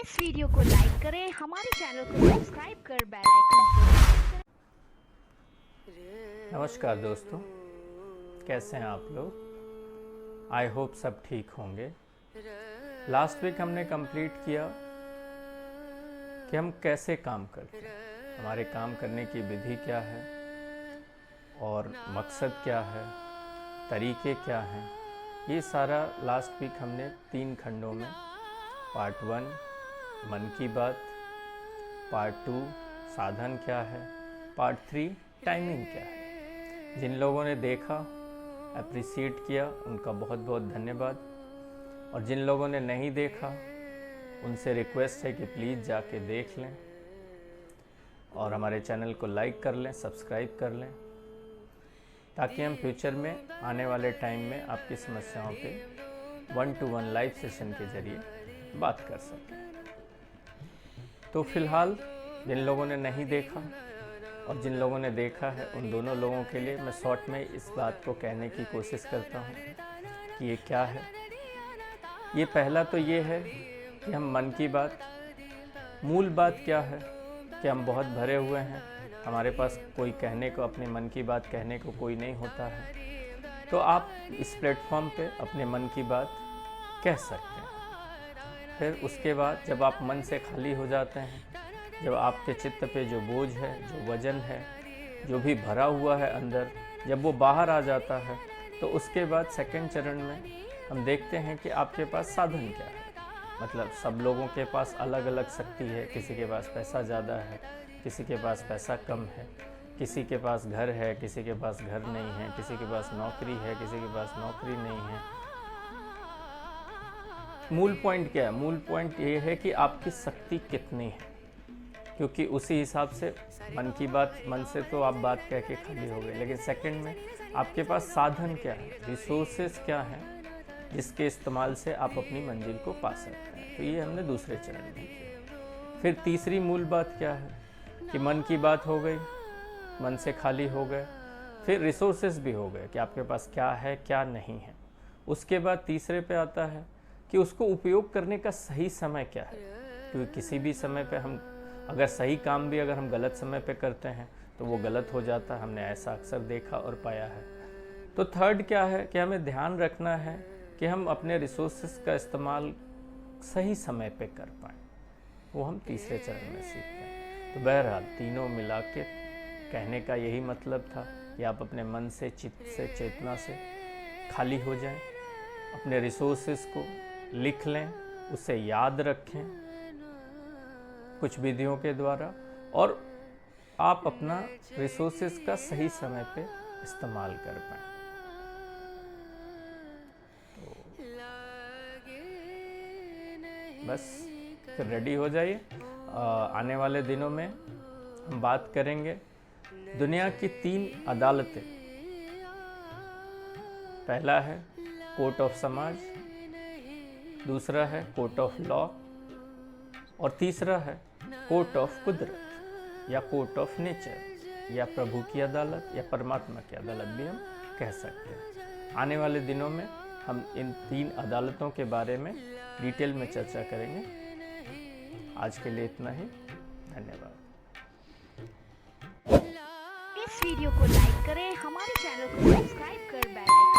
इस वीडियो को लाइक करें, हमारे चैनल को सब्सक्राइब कर बेल आइकन को। नमस्कार दोस्तों, कैसे हैं आप लोग? आई होप सब ठीक होंगे। लास्ट वीक हमने कंप्लीट किया कि हम कैसे काम करते हैं, हमारे काम करने की विधि क्या है और मकसद क्या है, तरीके क्या हैं। ये सारा लास्ट वीक हमने 3 खंडों में, पार्ट 1 मन की बात, पार्ट 2 साधन क्या है, पार्ट 3 टाइमिंग क्या है। जिन लोगों ने देखा, अप्रिशिएट किया, उनका बहुत बहुत धन्यवाद। और जिन लोगों ने नहीं देखा, उनसे रिक्वेस्ट है कि प्लीज़ जाके देख लें और हमारे चैनल को लाइक कर लें, सब्सक्राइब कर लें, ताकि हम फ्यूचर में आने वाले टाइम में आपकी समस्याओं पे 1-to-1 लाइव सेशन के ज़रिए बात कर सकें। तो फिलहाल जिन लोगों ने नहीं देखा और जिन लोगों ने देखा है, उन दोनों लोगों के लिए मैं शॉर्ट में इस बात को कहने की कोशिश करता हूँ कि ये क्या है। ये पहला तो ये है कि हम मन की बात, मूल बात क्या है कि हम बहुत भरे हुए हैं, हमारे पास कोई कहने को, अपने मन की बात कहने को कोई नहीं होता है। तो आप इस प्लेटफॉर्म पे अपने मन की बात कह सकते हैं। फिर उसके बाद जब आप मन से खाली हो जाते हैं, जब आपके चित्त पे जो बोझ है, जो वजन है, जो भी भरा हुआ है अंदर, जब वो बाहर आ जाता है, तो उसके बाद सेकंड चरण में हम देखते हैं कि आपके पास साधन क्या है। मतलब सब लोगों के पास अलग अलग शक्ति है। किसी के पास पैसा ज़्यादा है, किसी के पास पैसा कम है, किसी के पास घर है, किसी के पास घर नहीं है, किसी के पास नौकरी है, किसी के पास नौकरी नहीं है। मूल पॉइंट क्या है? मूल पॉइंट ये है कि आपकी शक्ति कितनी है, क्योंकि उसी हिसाब से मन की बात, मन से तो आप बात कह के खाली हो गए, लेकिन सेकंड में आपके पास साधन क्या है, रिसोर्सेस क्या हैं, जिसके इस्तेमाल से आप अपनी मंजिल को पा सकते हैं। तो ये हमने दूसरे चरण में किया। फिर तीसरी मूल बात क्या है कि मन की बात हो गई, मन से खाली हो गए, फिर रिसोर्सेस भी हो गए कि आपके पास क्या है, क्या नहीं है। उसके बाद तीसरे पे आता है कि उसको उपयोग करने का सही समय क्या है, क्योंकि किसी भी समय पे हम अगर सही काम भी अगर हम गलत समय पे करते हैं तो वो गलत हो जाता है। हमने ऐसा अक्सर देखा और पाया है। तो थर्ड क्या है कि हमें ध्यान रखना है कि हम अपने रिसोर्सेस का इस्तेमाल सही समय पे कर पाएँ। वो हम तीसरे चरण में सीखते हैं। तो बहरहाल तीनों मिला के कहने का यही मतलब था कि आप अपने मन से, चित्त से, चेतना से खाली हो जाएं, अपने रिसोर्सेस को लिख लें, उसे याद रखें कुछ विधियों के द्वारा, और आप अपना रिसोर्सेस का सही समय पे इस्तेमाल कर पाएँ। तो बस फिर रेडी हो जाइए। आने वाले दिनों में हम बात करेंगे दुनिया की 3 अदालतें। पहला है कोर्ट ऑफ समाज, दूसरा है कोर्ट ऑफ लॉ, और तीसरा है कोर्ट ऑफ कुदरत या कोर्ट ऑफ नेचर, या प्रभु की अदालत या परमात्मा की अदालत भी हम कह सकते हैं। आने वाले दिनों में हम इन 3 अदालतों के बारे में डिटेल में चर्चा करेंगे। आज के लिए इतना ही। धन्यवाद। इस वीडियो को लाइक करें, हमारे चैनल को सब्सक्राइब कर बेल आइकन